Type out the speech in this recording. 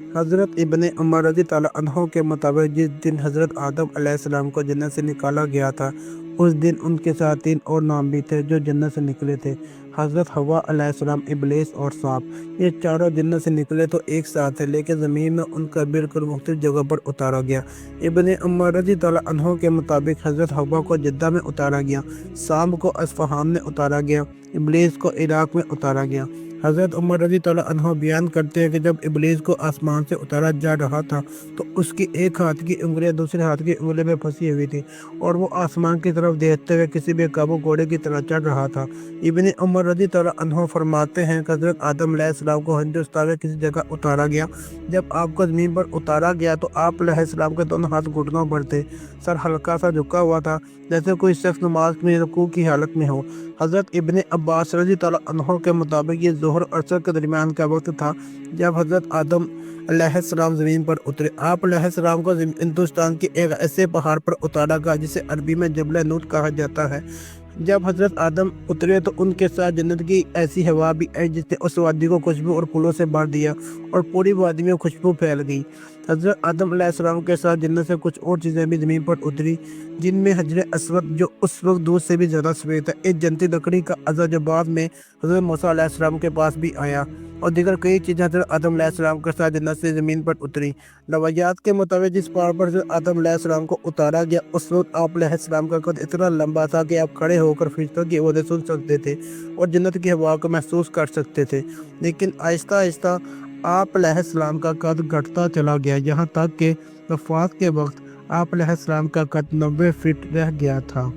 حضرت ابن عمر رضی اللہ عنہ کے مطابق جس دن حضرت آدم علیہ السلام کو جنت سے نکالا گیا تھا، اس دن ان کے ساتھ 3 اور نام بھی تھے جو جنت سے نکلے تھے: حضرت حوا علیہ السلام، ابلیس اور سانپ۔ یہ چاروں جنت سے نکلے تو ایک ساتھ تھے، لیکن زمین میں ان کا بالکل مختلف جگہ پر اتارا گیا۔ ابن عمر رضی اللہ عنہ کے مطابق حضرت حوا کو جدہ میں اتارا گیا، سانپ کو اصفہان میں اتارا گیا، ابلیس کو عراق میں اتارا گیا۔ حضرت عمر رضی اللہ عنہ بیان کرتے ہیں کہ جب ابلیس کو آسمان سے اتارا جا رہا تھا تو اس کی ایک ہاتھ کی انگلیاں دوسرے ہاتھ کی انگلی میں پھنسی ہوئی تھی اور وہ آسمان کی طرف دیکھتے ہوئے کسی بے قابو گھوڑے کی طرح چڑھ رہا تھا۔ ابن عمر رضی اللہ عنہ فرماتے ہیں کہ حضرت آدم علیہ السلام کو ہندوستان میں کسی جگہ اتارا گیا۔ جب آپ کو زمین پر اتارا گیا تو آپ علیہ السلام کے دونوں ہاتھ گھٹنوں پر تھے، سر ہلکا سا جھکا ہوا تھا جیسے کوئی شخص نماز میں رکوع کی حالت میں ہو۔ حضرت ابن عباس رضی اللہ عنہ کے مطابق یہ ظہر اور عصر کے درمیان کا وقت تھا جب حضرت آدم علیہ السلام زمین پر اترے۔ آپ علیہ السلام کو ہندوستان کے ایک ایسے پہاڑ پر اتارا گیا جسے عربی میں جبل نوط کہا جاتا ہے۔ جب حضرت آدم اترے تو ان کے ساتھ جنت کی ایسی ہوا بھی آئی جس نے اس وادی کو خوشبو اور پھولوں سے بھر دیا اور پوری وادی میں خوشبو پھیل گئی۔ حضرت آدم علیہ السلام کے ساتھ جنت سے کچھ اور چیزیں بھی زمین پر اتری، جن میں حجر اسود جو اس وقت دودھ سے بھی زیادہ سفید تھا، ایک جنتی لکڑی کا عضو جو بعد میں حضرت موسیٰ علیہ السلام کے پاس بھی آیا، اور دیگر کئی چیزیں حضرت آدم علیہ السلام کے ساتھ جنت سے زمین پر اتری۔ روایات کے مطابق جس پہاڑ پر حضرت آدم علیہ السلام کو اتارا گیا اس وقت آپ علیہ السلام کا قد اتنا لمبا تھا کہ آپ کھڑے ہو کر فرشتوں کی آوازیں سن سکتے تھے اور جنت کی ہوا کو محسوس کر سکتے تھے، لیکن آہستہ آہستہ آپ علیہ السلام کا قد گھٹتا چلا گیا، یہاں تک کہ وفات کے وقت آپ علیہ السلام کا قد 90 فٹ رہ گیا تھا۔